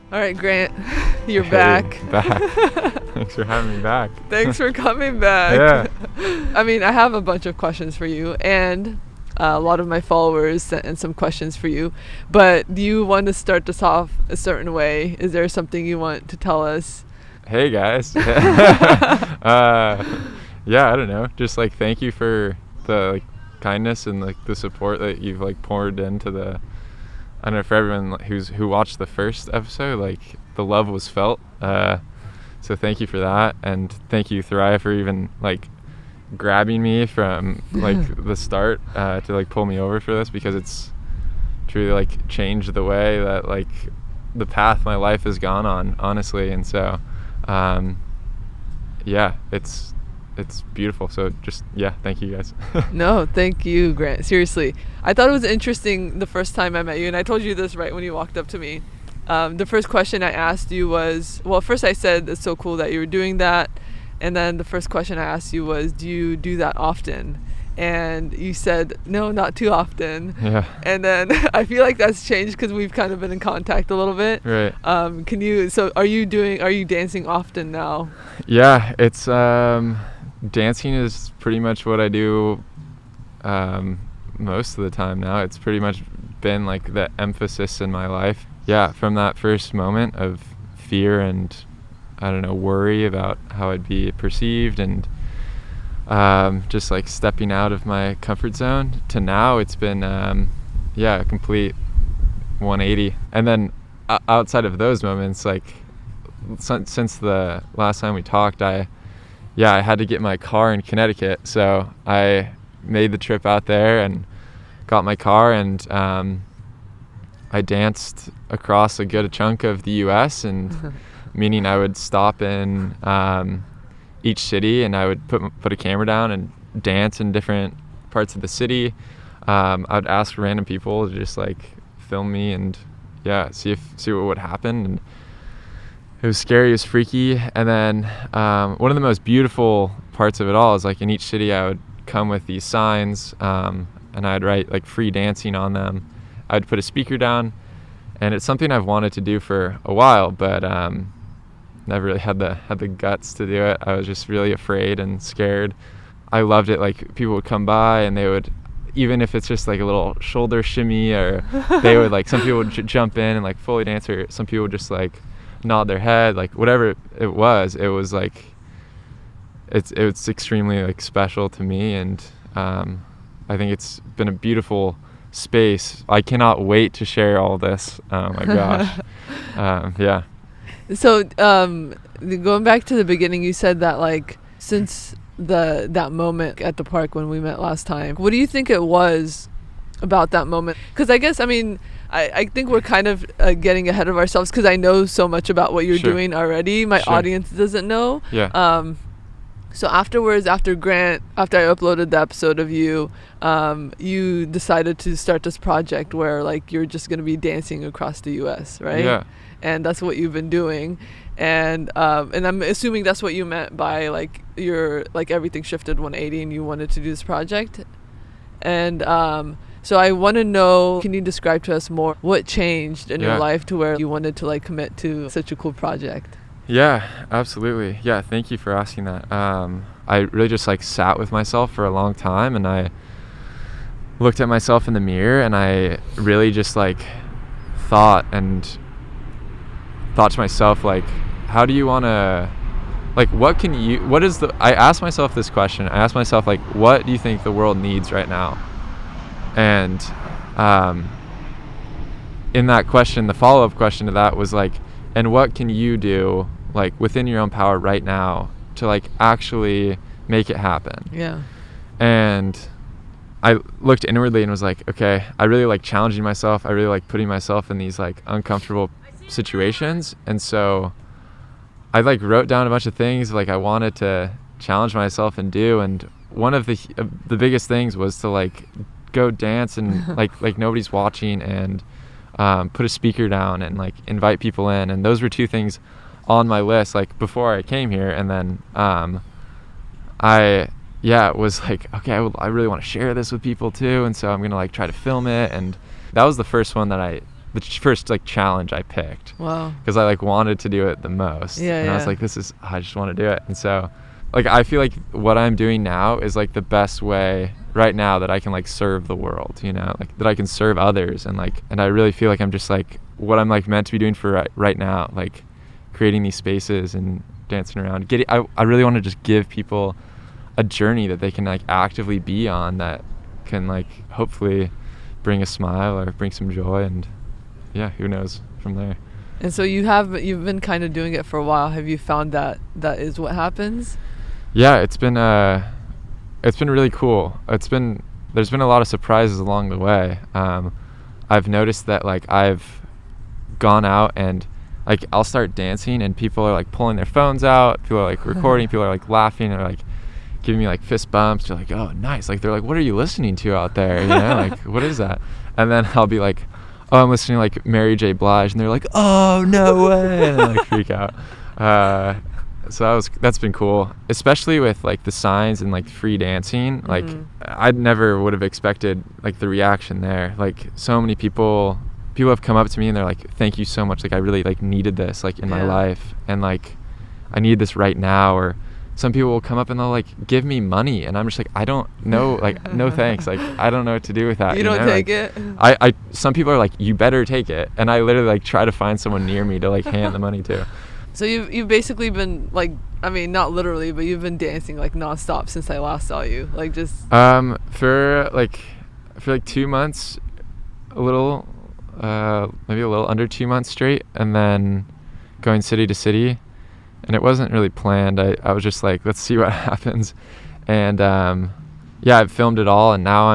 All right, Grant, you're Hey, back. back. Thanks for having me back. Thanks for coming back. I mean, I have a bunch of questions for you, and a lot of my followers sent in some questions for you. But do you want to start this off a certain way? Is there something you want to tell us? Hey guys. Yeah, I don't know. Just like thank you for the kindness and the support that you've poured into the. I don't know, for everyone who watched the first episode, the love was felt. So thank you for that, and thank you Thariah for even grabbing me from the start to pull me over for this, because it's truly changed the way that the path my life has gone on, honestly. And so yeah, it's beautiful. So just thank you guys. No, thank you, Grant. Seriously, I thought it was interesting the first time I met you, and I told you this right when you walked up to me. The first question I asked you was, well, first I said it's so cool that you were doing that, and then the first question I asked you was, do you do that often? And you said, no, not too often. Yeah. And then I feel like that's changed because we've kind of been in contact a little bit. Right. Are you dancing often now? Yeah, it's dancing is pretty much what I do most of the time now. It's pretty much been the emphasis in my life. Yeah, from that first moment of fear and, I don't know, worry about how I'd be perceived, and just stepping out of my comfort zone, to now it's been a complete 180. And then outside of those moments, since the last time we talked, I had to get my car in Connecticut, so I made the trip out there and got my car, and I danced across a good chunk of the U.S., and meaning I would stop in each city, and I would put a camera down and dance in different parts of the city. I would ask random people to just film me and see what would happen. And it was scary, it was freaky. And then one of the most beautiful parts of it all is in each city I would come with these signs, and I'd write free dancing on them. I'd put a speaker down, and it's something I've wanted to do for a while, but never really had the guts to do it. I was just really afraid and scared. I loved it. People would come by, and they would, even if it's just a little shoulder shimmy, or they would some people would jump in and fully dance, or some people would just nod their head, whatever it was it's extremely special to me. And I think it's been a beautiful space. I cannot wait to share all this. Oh my gosh. Yeah. So going back to the beginning, you said that since that moment at the park when we met last time, what do you think it was about that moment? Because I guess, I think we're kind of getting ahead of ourselves, because I know so much about what you're Sure. doing already. My Sure. audience doesn't know. Yeah. So afterwards, after I uploaded the episode of you, you decided to start this project where you're just going to be dancing across the U.S., right? Yeah. And that's what you've been doing. And I'm assuming that's what you meant by your everything shifted 180 and you wanted to do this project. And so I want to know, can you describe to us more what changed in your life to where you wanted to commit to such a cool project? Yeah, absolutely. Yeah, thank you for asking that. I really just sat with myself for a long time, and I looked at myself in the mirror, and I really just thought to myself, how do you want to, I asked myself this question. I asked myself, what do you think the world needs right now? And in that question, the follow-up question to that was and what can you do within your own power right now to actually make it happen? Yeah. And I looked inwardly and was okay, I really challenging myself. I really putting myself in these uncomfortable situations. And so I wrote down a bunch of things I wanted to challenge myself and do. And one of the biggest things was to go dance and nobody's watching, and put a speaker down and invite people in. And those were two things on my list before I came here. And then I was okay, I really want to share this with people too, and so I'm gonna try to film it. And that was the first one that the first like challenge I picked. Wow. Because I like wanted to do it the most. Yeah, and I was yeah. like, I just want to do it. And so like I feel like what I'm doing now is like the best way right now that I can like serve the world, you know, like that I can serve others. And I really feel like I'm just like what I'm like meant to be doing for right now, like creating these spaces and dancing around. I really want to just give people a journey that they can like actively be on, that can like hopefully bring a smile or bring some joy, and yeah, who knows from there. And so you've been kind of doing it for a while. Have you found that is what happens? Yeah, it's been really cool. There's been a lot of surprises along the way. I've noticed that like I've gone out and like I'll start dancing and people are like pulling their phones out, people are like recording, people are like laughing or like giving me like fist bumps. They're like, oh nice, like they're like, what are you listening to out there, you know, like what is that? And then I'll be like, oh, I'm listening to like Mary J. Blige, and they're like, oh no way, and I like freak out. So that's been cool, especially with like the signs and like free dancing. Like I never would have expected like the reaction there. Like so many people have come up to me and they're like, thank you so much, like I really like needed this like in my life, and like I need this right now. Or some people will come up and they'll like give me money, and I'm just like, I don't know, like no thanks, like I don't know what to do with that. You don't know? take like, it? I some people are like, you better take it, and I literally like try to find someone near me to like hand the money to. So you've basically been like, I mean not literally, but you've been dancing like nonstop since I last saw you, like just for like 2 months, a little maybe a little under 2 months straight, and then going city to city. And it wasn't really planned. I was just like, let's see what happens. And yeah, I've filmed it all, and now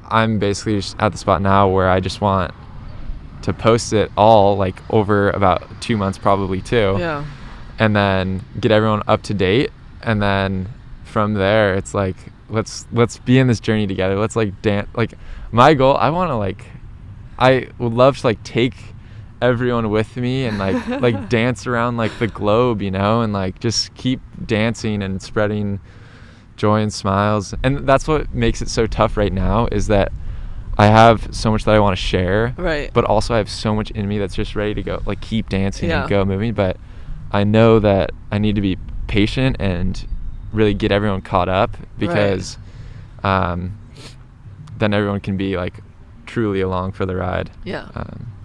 I'm basically just at the spot now where I just want to post it all like over about 2 months probably too. Yeah. And then get everyone up to date, and then from there it's like let's be in this journey together. Let's like dance. Like my goal, I would love to like take everyone with me and like dance around like the globe, you know, and like just keep dancing and spreading joy and smiles. And that's what makes it so tough right now, is that I have so much that I want to share, right, but also I have so much in me that's just ready to go, like keep dancing and go moving. But I know that I need to be patient and really get everyone caught up, because then everyone can be like truly along for the ride. Yeah.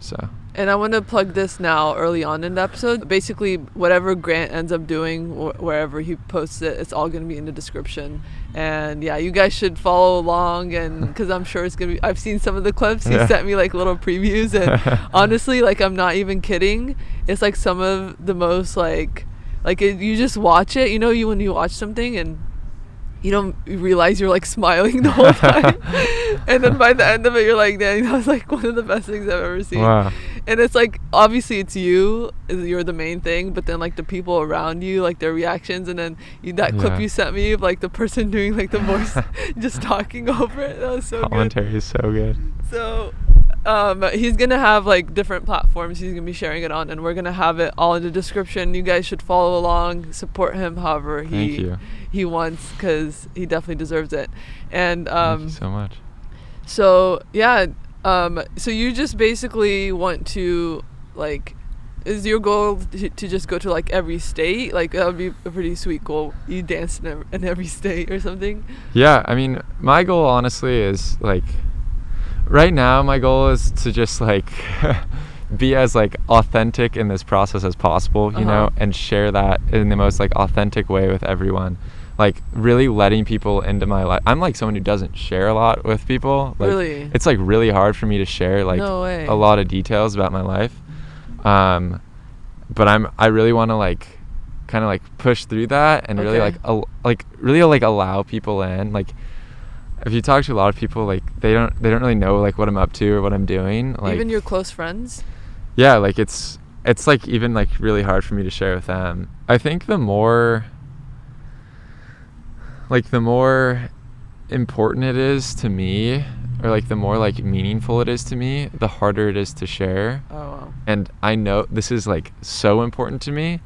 So. And I want to plug this now early on in the episode. Basically, whatever Grant ends up doing, wherever he posts it, it's all going to be in the description. And yeah, you guys should follow along, and because I'm sure it's going to be, I've seen some of the clips. He sent me like little previews, and honestly, like I'm not even kidding. It's like some of the most like you just watch it, you know, when you watch something and you don't realize you're like smiling the whole time. And then by the end of it, you're like, dang, that was like one of the best things I've ever seen. Wow. And it's like, obviously it's you're the main thing, but then like the people around you, like their reactions, and then that clip you sent me of like the person doing like the voice just talking over it, that was so good. Commentary is so good. So he's gonna have like different platforms he's gonna be sharing it on, and we're gonna have it all in the description. You guys should follow along, support him however he wants, because he definitely deserves it. And thank you so much. So yeah, so you just basically want to like, is your goal to just go to like every state? Like that would be a pretty sweet goal. You dance in every state or something? Yeah, I mean, my goal honestly is like, right now my goal is to just like be as like authentic in this process as possible, you know, and share that in the most like authentic way with everyone. Like really letting people into my life. I'm like someone who doesn't share a lot with people. Like, really? It's like really hard for me to share like a lot of details about my life. But I really want to like kind of like push through that and really like allow people in. Like if you talk to a lot of people, like they don't really know like what I'm up to or what I'm doing. Like even your close friends? Yeah, like it's like even like really hard for me to share with them. I think the more important it is to me, or like the more like meaningful it is to me, the harder it is to share. Oh wow. And I know this is like so important to me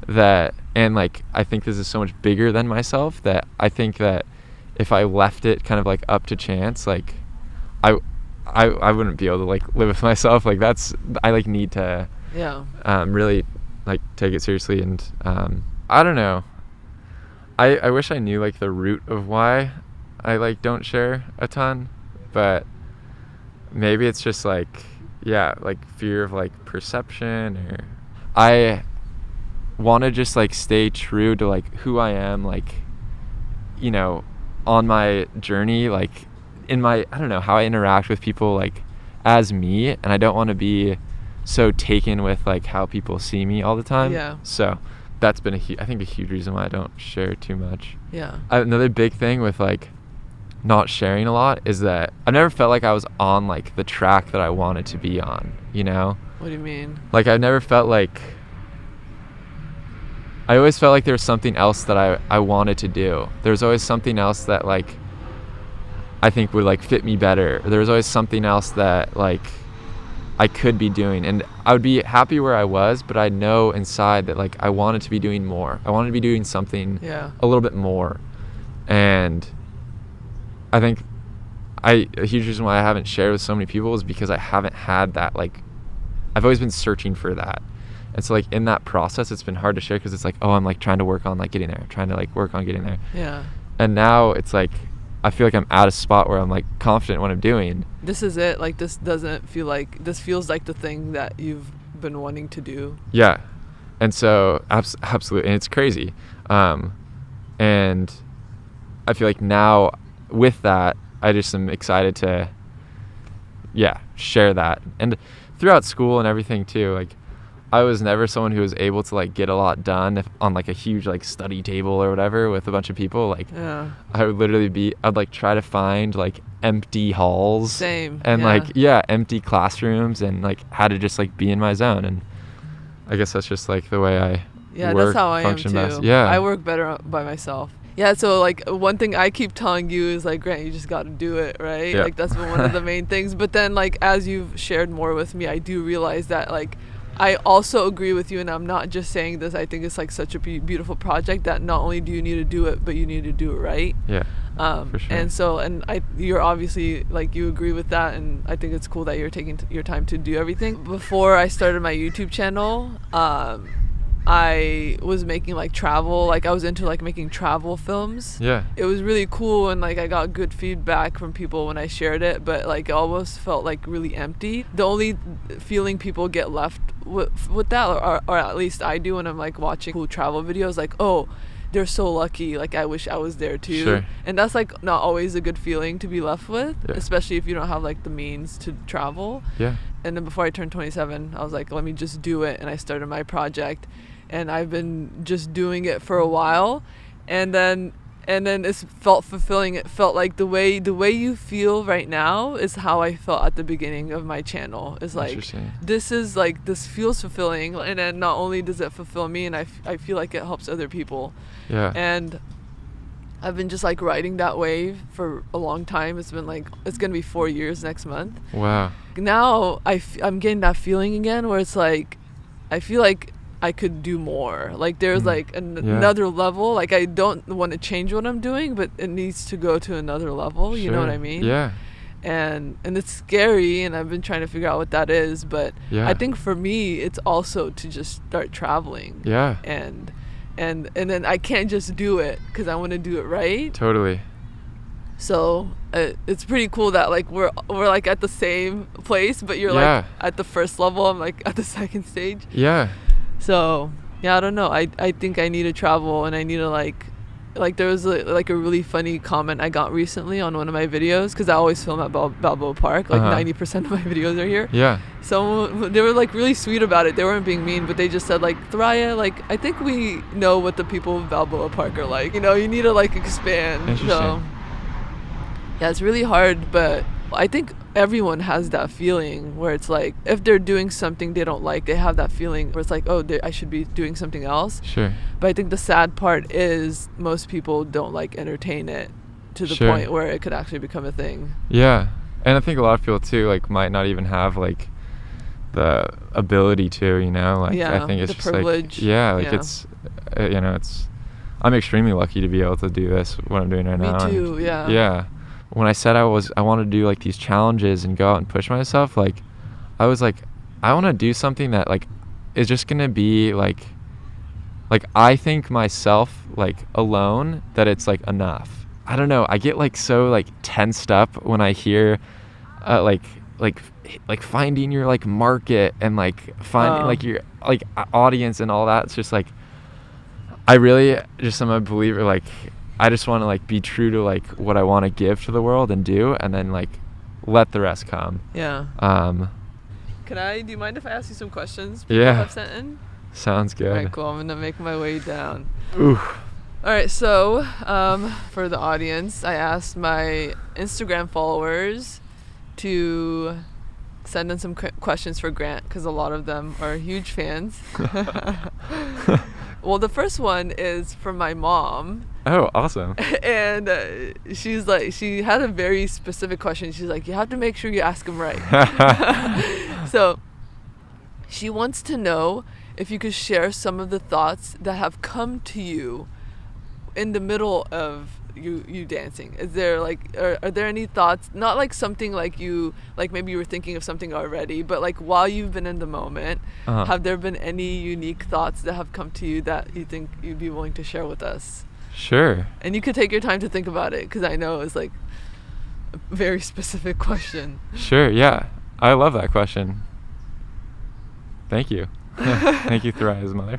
that, and like I think this is so much bigger than myself, that I think that if I left it kind of like up to chance, like I wouldn't be able to like live with myself. Like I like need to Yeah. really like take it seriously. And I don't know. I wish I knew like the root of why I like don't share a ton, but maybe it's just like, yeah, like fear of like perception, or I want to just like stay true to like who I am, like, you know, on my journey, like in my, I don't know, how I interact with people, like as me, and I don't want to be so taken with like how people see me all the time. Yeah. So that's been I think a huge reason why I don't share too much. Yeah. Another big thing with like not sharing a lot is that I never felt like I was on like the track that I wanted to be on, you know? What do you mean? Like I never felt like, I always felt like there was something else that I wanted to do. There was always something else that like I think would like fit me better. There was always something else that like I could be doing, and I would be happy where I was, but I know inside that like I wanted to be doing more. I wanted to be doing something a little bit more. And I think a huge reason why I haven't shared with so many people is because I haven't had that, like, I've always been searching for that. And so like in that process, it's been hard to share because it's like, oh, I'm like trying to work on like getting there, trying to like work on getting there. Yeah. And now it's like, I feel like I'm at a spot where I'm like confident in what I'm doing. This is it. Like this doesn't feel like, this feels like the thing that you've been wanting to do. Yeah. And so absolutely. And it's crazy. And I feel like now with that, I just am excited to, share that. And throughout school and everything too, like I was never someone who was able to like get a lot done on like a huge like study table or whatever with a bunch of people. Like I would literally I'd like try to find like empty halls. Same. And empty classrooms, and like how to just like be in my zone. And I guess that's just like the way I work, that's how I am function too. best. Yeah. I work better by myself. Yeah, so like one thing I keep telling you is like, Grant, you just got to do it, right? Yeah. Like that's been one of the main things. But then like as you've shared more with me, I do realize that like I also agree with you, and I'm not just saying this. I think it's like such a beautiful project that not only do you need to do it, but you need to do it right. Yeah. For sure. And so, you're obviously like you agree with that, and I think it's cool that you're taking your time to do everything. Before I started my YouTube channel, I was making like travel, like I was into like making travel films. Yeah. It was really cool, and like I got good feedback from people when I shared it, but like it almost felt like really empty. The only feeling people get left with that, or at least I do when I'm like watching cool travel videos, like, oh, they're so lucky, like I wish I was there too. Sure. And that's like not always a good feeling to be left with, Yeah. especially if you don't have like the means to travel. Yeah. And then before I turned 27, I was like, let me just do it, and I started my project. And I've been just doing it for a while, and then it's felt fulfilling. It felt like the way you feel right now is how I felt at the beginning of my channel. It's like this feels fulfilling, and then not only does it fulfill me, and I feel like it helps other people. Yeah. And I've been just like riding that wave for a long time. It's been like, it's gonna be 4 years next month. Wow. Now I'm getting that feeling again where it's like I feel like I could do more. Like there's like another level. Like I don't want to change what I'm doing, but it needs to go to another level. Sure. You know what I mean? Yeah. And it's scary, and I've been trying to figure out what that is. But I think for me, it's also to just start traveling. Yeah. And then I can't just do it because I want to do it right. Totally. So it's pretty cool that like we're like at the same place, but you're like at the first level. I'm like at the second stage. Yeah. So I don't know. I think I need to travel, and I need to like there was a really funny comment I got recently on one of my videos, because I always film at Balboa Park. Like 90% of my videos are here. Yeah. So they were like really sweet about it. They weren't being mean, but they just said like, Thoraya, like I think we know what the people of Balboa Park are like. You know, you need to like expand. Interesting. So yeah, it's really hard, but I think everyone has that feeling where it's like if they're doing something they don't like, they have that feeling where it's like, oh, I should be doing something else. Sure. But I think the sad part is most people don't like entertain it to the point where it could actually become a thing. Yeah. And I think a lot of people too like might not even have like the ability to, you know, like I think it's the just privilege. like it's I'm extremely lucky to be able to do this, what I'm doing right now. Me too. Yeah. when I said I wanted to do like these challenges and go out and push myself, like I was like, I want to do something that like is just gonna be like I think myself like alone that it's like enough. I don't know. I get like so like tensed up when I hear like finding your like market and like finding like your like audience and all that. It's just like I really just am a believer, like I just want to like be true to like what I want to give to the world and do, and then like let the rest come. Yeah. Do you mind if I ask you some questions people Yeah. have sent in? Sounds good. All right, cool. I'm gonna make my way down. Ooh. All right, so for the audience, I asked my Instagram followers to send in some questions for Grant, because a lot of them are huge fans. Well, the first one is from my mom. Oh, awesome. And she's like, she had a very specific question. She's like, you have to make sure you ask him right. So she wants to know if you could share some of the thoughts that have come to you in the middle of you dancing. Is there like, are there any thoughts, not like something like you, like maybe you were thinking of something already, but like while you've been in the moment, have there been any unique thoughts that have come to you that you think you'd be willing to share with us? Sure. And you could take your time to think about it, because I know it's like a very specific question. Sure, yeah. I love that question. Thank you. Thank you, Thariah's mother.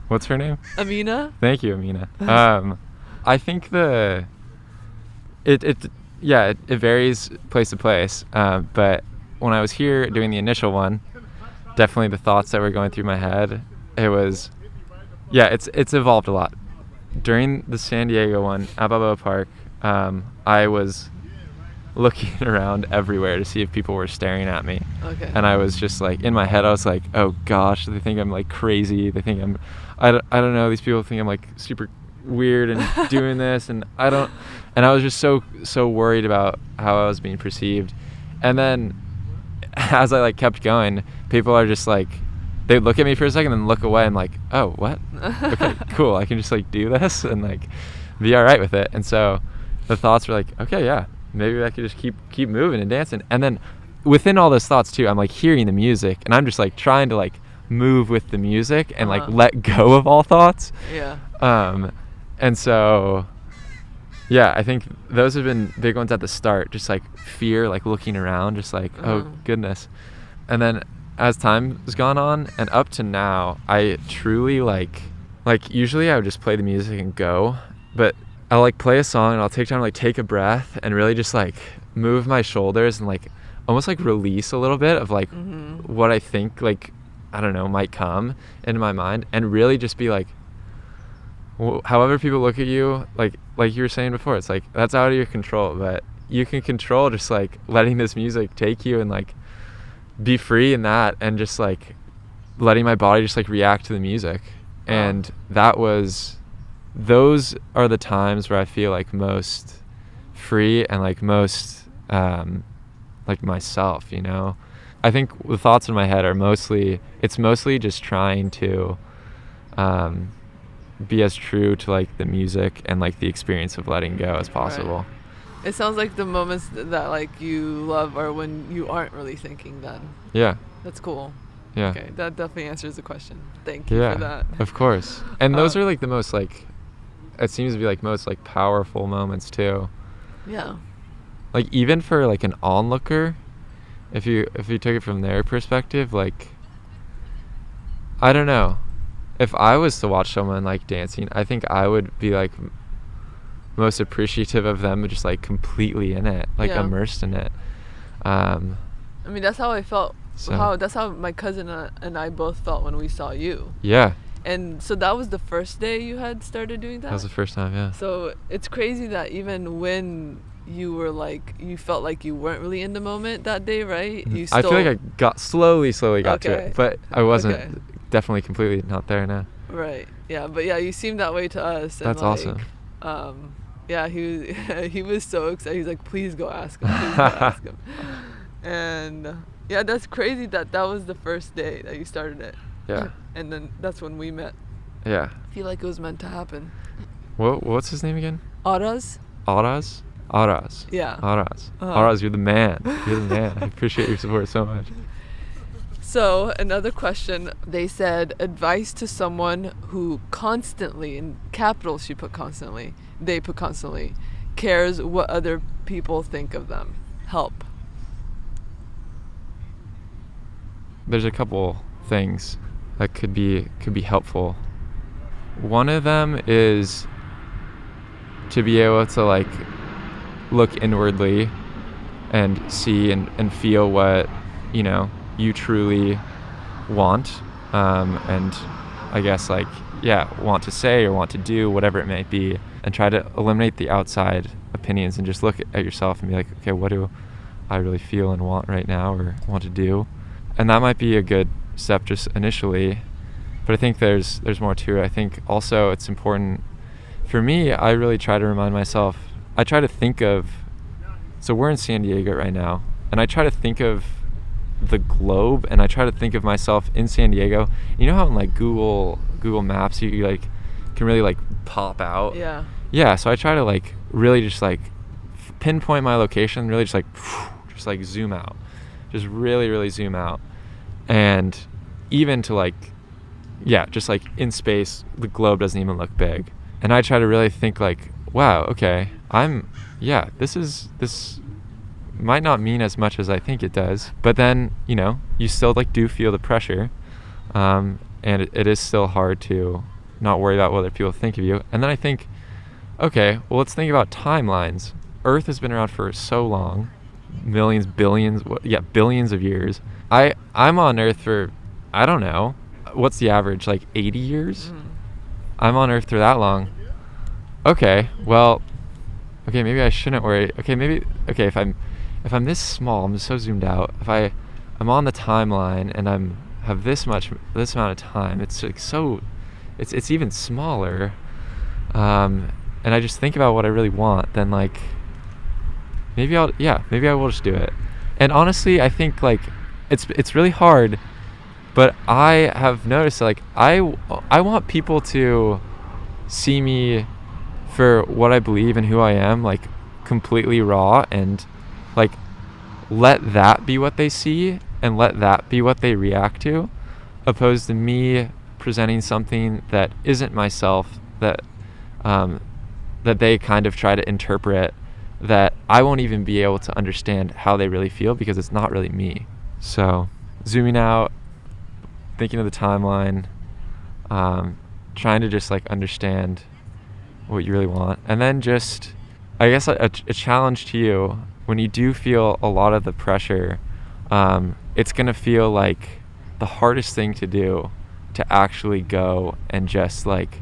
What's her name? Amina? Thank you, Amina. I think it varies place to place. But when I was here doing the initial one, definitely the thoughts that were going through my head, it was, it's evolved a lot. During the San Diego one at Balboa Park, I was looking around everywhere to see if people were staring at me. Okay. And I was just like, in my head, I was like, oh gosh, they think I'm like crazy. They think I don't know. These people think I'm like super weird and doing this, and I was just so worried about how I was being perceived. And then as I like kept going, people are just like, they'd look at me for a second and then look away. I'm like, oh, what? Okay, cool. I can just like do this and like be all right with it. And so the thoughts were like, okay, yeah, maybe I could just keep moving and dancing. And then within all those thoughts too, I'm like hearing the music, and I'm just like trying to like move with the music and like let go of all thoughts. Yeah. And so yeah, I think those have been big ones at the start, just like fear, like looking around, just like, oh goodness. And then as time has gone on and up to now, I truly like usually I would just play the music and go, but I'll like play a song and I'll take time to like take a breath and really just like move my shoulders and like almost like release a little bit of like what I think like, I don't know, might come into my mind, and really just be like, however people look at you, like you were saying before, it's like that's out of your control, but you can control just like letting this music take you and like be free in that, and just like letting my body just like react to the music. And those are the times where I feel like most free and like most like myself, you know. I think the thoughts in my head are mostly just trying to be as true to like the music and like the experience of letting go as possible. Right. It sounds like the moments that like you love are when you aren't really thinking then. Yeah. That's cool. Yeah. Okay, that definitely answers the question. Thank you for that. Of course. And those are like the most like, it seems to be like most like powerful moments too. Yeah. Like even for like an onlooker, if you took it from their perspective, like, I don't know, if I was to watch someone like dancing, I think I would be like most appreciative of them, just like completely in it, like immersed in it. I mean, that's how I felt. That's how my cousin and I both felt when we saw you. Yeah. And so that was the first day you had started doing that? That was the first time, yeah. So it's crazy that even when you were like, you felt like you weren't really in the moment that day, right? I feel like I got slowly got to it, but I wasn't definitely completely not there now. Right. Yeah, but yeah, you seemed that way to us. That's and awesome. Yeah, he was so excited. He's like, please go ask him. Please go ask him. And yeah, that's crazy that was the first day that you started it. Yeah. And then that's when we met. Yeah. I feel like it was meant to happen. What's his name again? Aras. Aras? Aras. Yeah. Aras. Uh-huh. Aras, you're the man. You're the man. I appreciate your support so much. So another question, they said advice to someone who constantly, in capitals she put constantly, they put constantly, cares what other people think of them. Help. There's a couple things that could be helpful. One of them is to be able to like look inwardly and see and feel what, you know, you truly want, and I guess like, yeah, want to say or want to do, whatever it may be, and try to eliminate the outside opinions and just look at yourself and be like, okay, what do I really feel and want right now or want to do? And that might be a good step just initially, but I think there's more to it. I think also it's important for me. I really try to remind myself, I try to think of, so we're in San Diego right now, and I try to think of the globe, and I try to think of myself in San Diego. You know how in like Google Maps you like can really like pop out? Yeah, so I try to like really just like pinpoint my location, really just like zoom out, just really zoom out. And even to like, yeah, just like in space, the globe doesn't even look big. And I try to really think like, wow, okay, this might not mean as much as I think it does, but then, you know, you still like do feel the pressure, and it is still hard to not worry about what other people think of you. And then I think, okay, well, let's think about timelines. Earth has been around for so long, billions of years. I'm on Earth for, I don't know, what's the average, like 80 years? I'm on Earth for that long. Okay, well, okay, maybe I shouldn't worry. Okay, if I'm this small, I'm just so zoomed out. If I'm on the timeline and have this amount of time, it's like so, it's even smaller. And I just think about what I really want, then like, maybe I will just do it. And honestly, I think like, it's really hard, but I have noticed like, I want people to see me for what I believe and who I am, like completely raw, and like let that be what they see and let that be what they react to, opposed to me presenting something that isn't myself, that they kind of try to interpret, that I won't even be able to understand how they really feel because it's not really me. So zooming out, thinking of the timeline, trying to just like understand what you really want. And then just, I guess a challenge to you, when you do feel a lot of the pressure, it's gonna feel like the hardest thing to do, to actually go and just like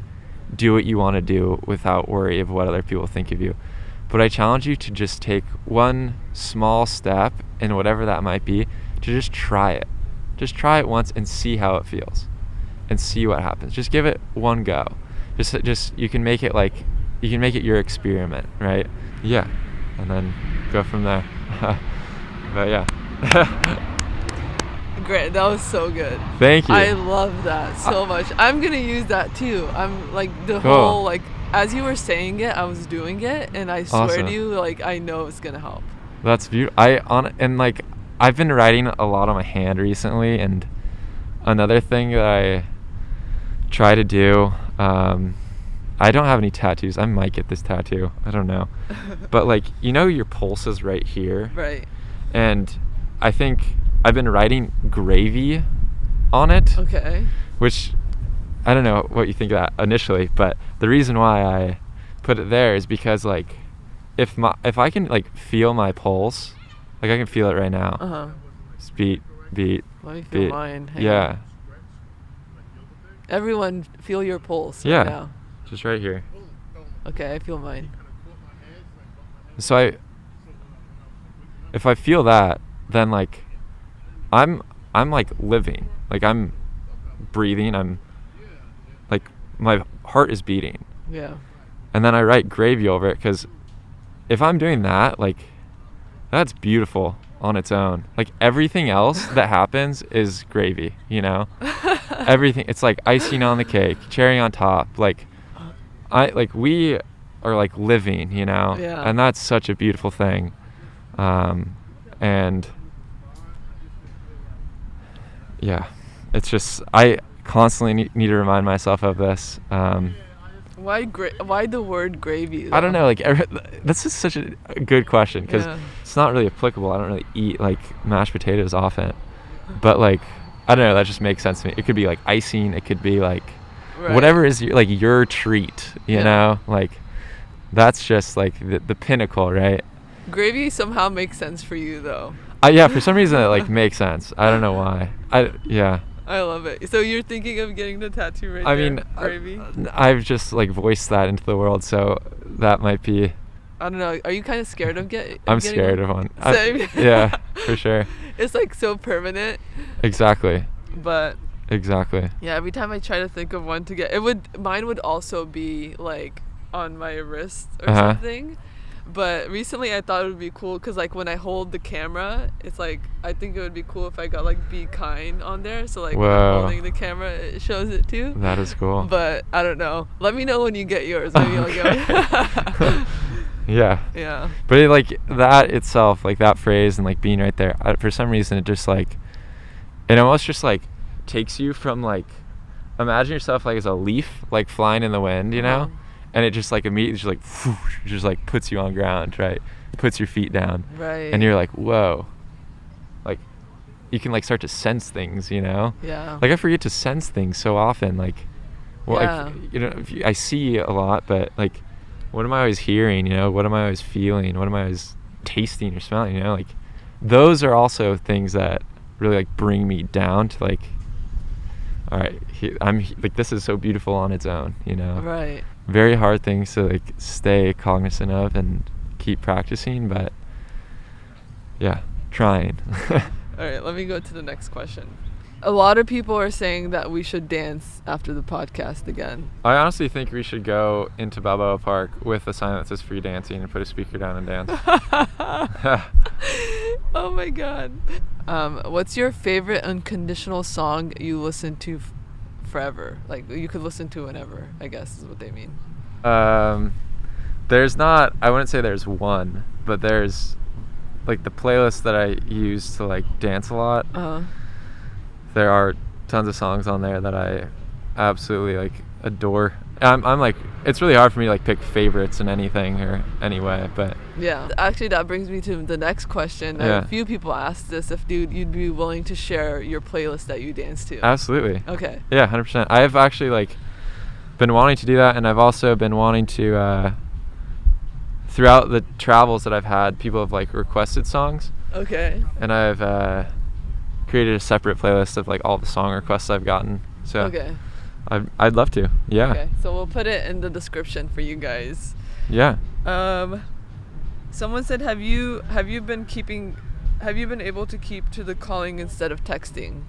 do what you want to do without worry of what other people think of you. But I challenge you to just take one small step, in whatever that might be, to just try it. Just try it once and see how it feels, and see what happens. Just give it one go. Just you can make it your experiment, right? Yeah, and then go from there. But yeah. Great, that was so good. Thank you. I love that so much. I'm gonna use that too. I'm like the Cool. whole like, as you were saying it, I was doing it, and I swear Awesome. to you, like I know it's gonna help. That's beautiful. I've been writing a lot on my hand recently, and another thing that I try to do, I don't have any tattoos. I might get this tattoo. I don't know. But like, you know, your pulse is right here. Right. And I think I've been writing gravy on it. Okay. Which, I don't know what you think of that initially, but the reason why I put it there is because like, if I can like feel my pulse, like I can feel it right now. Just beat. Let me feel beat. mine. Hang Yeah. on. Everyone feel your pulse Yeah. right now. Just right here. Okay, I feel mine. So if I feel that, then like I'm like living, like I'm breathing, I'm like, my heart is beating. Yeah. And then I write gravy over it, because if I'm doing that, like, that's beautiful on its own. Like, everything else that happens is gravy, you know? Everything, it's like icing on the cake, cherry on top. Like, are like living, you know? Yeah. And that's such a beautiful thing. And yeah, it's just, I constantly need to remind myself of this. Why the word gravy, though? I don't know, like this is such a good question, because Yeah. it's not really applicable. I don't really eat like mashed potatoes often, but like, I don't know, that just makes sense to me. It could be like icing, it could be like Right. whatever is like your treat, you Yeah. know, like that's just like the pinnacle, right? Gravy somehow makes sense for you, though. Yeah, for some reason it like makes sense. I don't know why. Yeah. I love it. So you're thinking of getting the tattoo right I there? mean, Gravy? I've just like voiced that into the world, so that might be. I don't know. Are you kind of scared of getting I'm scared of one. Same. Yeah, for sure. It's like so permanent, Exactly. but Exactly. yeah, every time I try to think of one to get, mine would also be like on my wrist or Uh-huh. something. But recently I thought it would be cool because like when I hold the camera, it's like I think it would be cool if I got like "Be Kind" on there, so like when I'm Whoa. holding the camera, it shows it too. That is cool. But I don't know. Let me know when you get yours. Maybe I'll get one. Yeah. Yeah. But it, like that itself, like that phrase and like being right there, for some reason it just like, it almost just like takes you from like, imagine yourself like as a leaf like flying in the wind, you know? Uh-huh. And it just like immediately just like whoosh, just like puts you on ground, right? Puts your feet down. Right. And you're like, whoa. Like you can like start to sense things, you know? Yeah. Like I forget to sense things so often, like, well, Yeah. like, you know, I see a lot, but like, what am I always hearing, you know? What am I always feeling? What am I always tasting or smelling, you know? Like those are also things that really like bring me down to like, all right, like this is so beautiful on its own, you know? Right. Very hard things to like stay cognizant of and keep practicing, but yeah, trying. All right, let me go to the next question. A lot of people are saying that we should dance after the podcast again. I honestly think we should go into Balboa Park with a sign that says free dancing and put a speaker down and dance. Oh my god. What's your favorite unconditional song you listen to forever? Like you could listen to whenever, I guess is what they mean. There's not, I wouldn't say there's one, but there's like the playlist that I use to like dance a lot. Uh-huh. There are tons of songs on there that I absolutely like adore. I'm like, it's really hard for me to like pick favorites in anything or anyway, but Yeah. Actually, that brings me to the next question. Yeah. A few people asked this, if you'd be willing to share your playlist that you dance to. absolutely. Okay. Yeah, 100%. I've actually like been wanting to do that, and I've also been wanting to throughout the travels that I've had, people have like requested songs, Okay. and I've created a separate playlist of like all the song requests I've gotten. So Okay. I'd love to. Yeah. Okay. So we'll put it in the description for you guys. Yeah. Someone said, have you been able to keep to the calling instead of texting?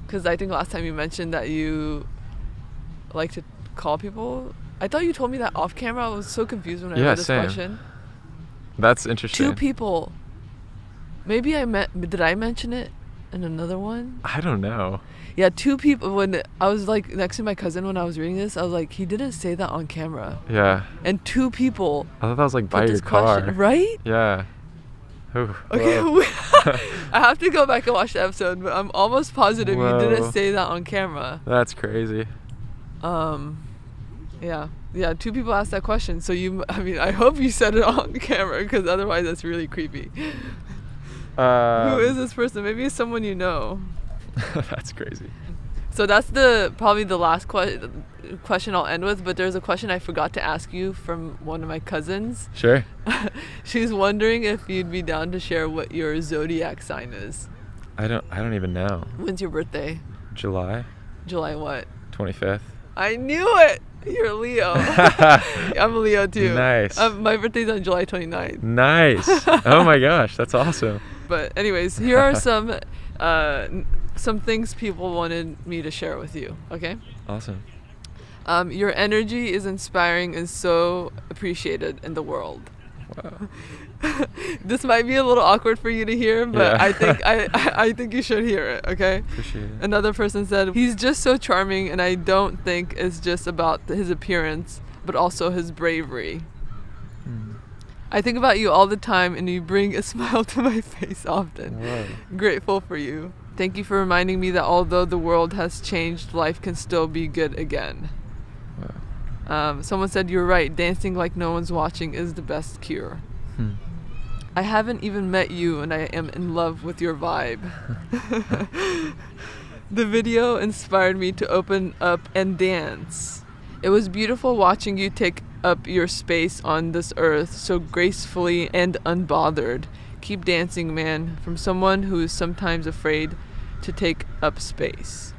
Because I think last time you mentioned that you like to call people. I thought you told me that off camera. I was so confused when I Yeah, read this same. question. That's interesting. 2 people. Maybe did I mention it in another one? I don't know. Yeah, 2 people. When I was like next to my cousin when I was reading this, I was like, he didn't say that on camera. Yeah. And 2 people I thought that was like by put your this car. question, right? Yeah. Ooh, Okay, whoa. I have to go back and watch the episode, but I'm almost positive you Whoa. didn't say that on camera. That's crazy. Yeah, 2 people asked that question, so I hope you said it on camera, because otherwise that's really creepy. Who is this person? Maybe it's someone you know. That's crazy. So that's probably the last question I'll end with, but there's a question I forgot to ask you from one of my cousins. Sure. She's wondering if you'd be down to share what your zodiac sign is. I don't even know. When's your birthday? July July what? 25th. I knew it! You're a Leo. I'm a Leo too. Nice. My birthday's on July 29th. Nice. Oh my gosh, that's awesome. But anyways, here are some things people wanted me to share with you, okay? Awesome. Your energy is inspiring and so appreciated in the world. Wow. This might be a little awkward for you to hear, but Yeah. I think I think you should hear it, okay? Appreciate it. Another person said, he's just so charming, and I don't think it's just about his appearance, but also his bravery. Mm. I think about you all the time and you bring a smile to my face often. Whoa. Grateful for you. Thank you for reminding me that although the world has changed, life can still be good again. Wow. Someone said, you're right, dancing like no one's watching is the best cure. I haven't even met you and I am in love with your vibe. The video inspired me to open up and dance. It was beautiful watching you take up your space on this earth so gracefully and unbothered. Keep dancing, man, from someone who is sometimes afraid to take up space.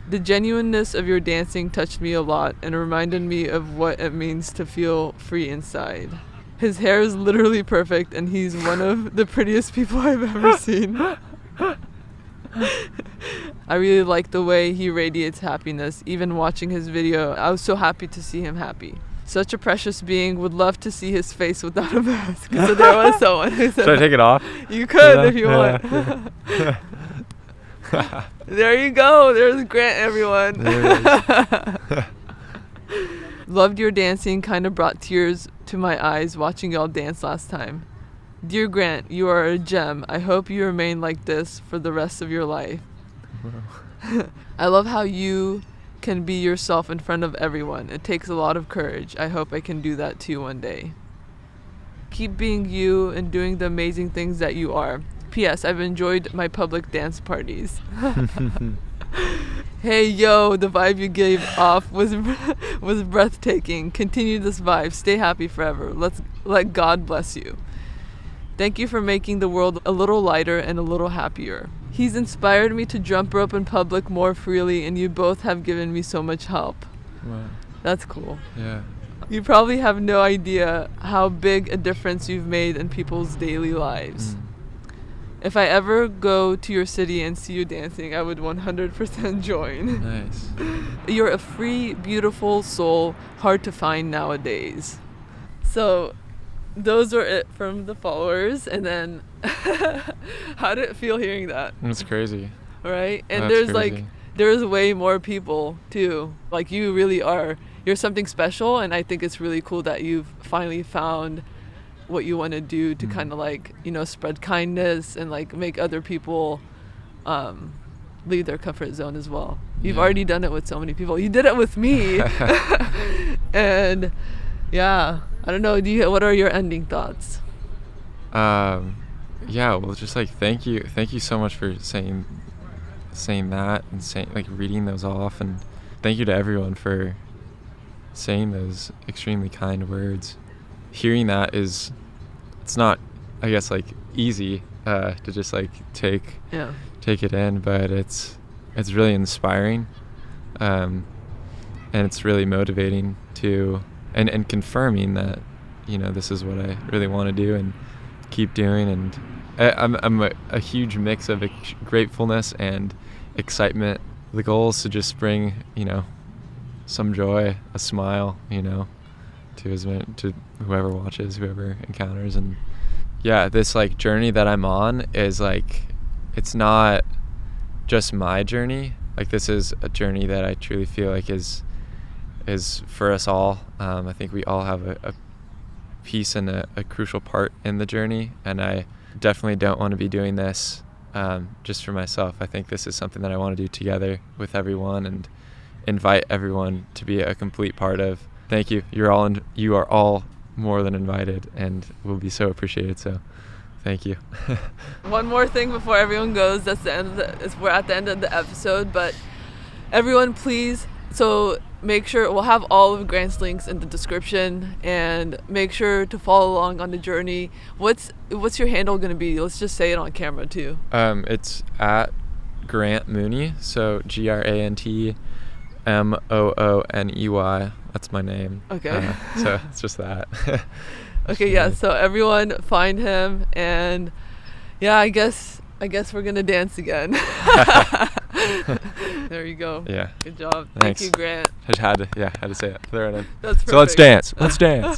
The genuineness of your dancing touched me a lot and reminded me of what it means to feel free inside. His hair is literally perfect and he's one of the prettiest people I've ever seen. I really like the way he radiates happiness. Even watching his video, I was so happy to see him happy. Such a precious being. Would love to see his face without a mask. So there was someone who said, Should I take it off? You could if you want. There you go. There's Grant, everyone. Loved your dancing. Kind of brought tears to my eyes watching y'all dance last time. Dear Grant, you are a gem. I hope you remain like this for the rest of your life. I love how you can be yourself in front of everyone. It takes a lot of courage. I hope I can do that too one day. Keep being you and doing the amazing things that you are. P.S. I've enjoyed my public dance parties. Hey yo, the vibe you gave off was breathtaking. Continue this vibe. Stay happy forever. Let God bless you. Thank you for making the world a little lighter and a little happier. He's inspired me to jump rope in public more freely, and you both have given me so much help. Wow. That's cool. Yeah. You probably have no idea how big a difference you've made in people's daily lives. If I ever go to your city and see you dancing, I would 100% join. Nice. You're a free, beautiful soul, hard to find nowadays. So those were it from the followers. And then how did it feel hearing that? It's crazy. Right? And That's there's crazy. there's way more people too. Like you really are. You're something special, and I think it's really cool that you've finally found what you want to do to kind of spread kindness and make other people leave their comfort zone as well. You've already done it with so many people. You did it with me. And yeah, I don't know, what are your ending thoughts? Yeah, well, just thank you so much for saying that and reading those off, and thank you to everyone for saying those extremely kind words. Hearing that it's not, I guess, easy to just take it in, but it's really inspiring, and it's really motivating to and confirming that this is what I really want to do and keep doing. And I'm a huge mix of gratefulness and excitement. The goal is to just bring some joy, a smile, to whoever watches, whoever encounters. And yeah, this journey that I'm on is it's not just my journey. This is a journey that I truly feel is for us all. I think we all have a piece and a crucial part in the journey, and I definitely don't want to be doing this just for myself. I think this is something that I want to do together with everyone and invite everyone to be a complete part of. Thank you. You are all more than invited and will be so appreciated. So thank you. One more thing before everyone goes. That's the end of we're at the end of the episode, but everyone please, so make sure we'll have all of Grant's links in the description, and make sure to follow along on the journey. What's your handle going to be? Let's just say it on camera too. It's at Grant Mooney. So GrantMooney. That's my name. Okay. So it's just that. Okay, yeah. So everyone find him, and yeah, I guess we're gonna dance again. There you go. Yeah. Good job. Thanks. Thank you, Grant. I just had to say it. Throw it in. That's perfect. So let's dance. Let's dance.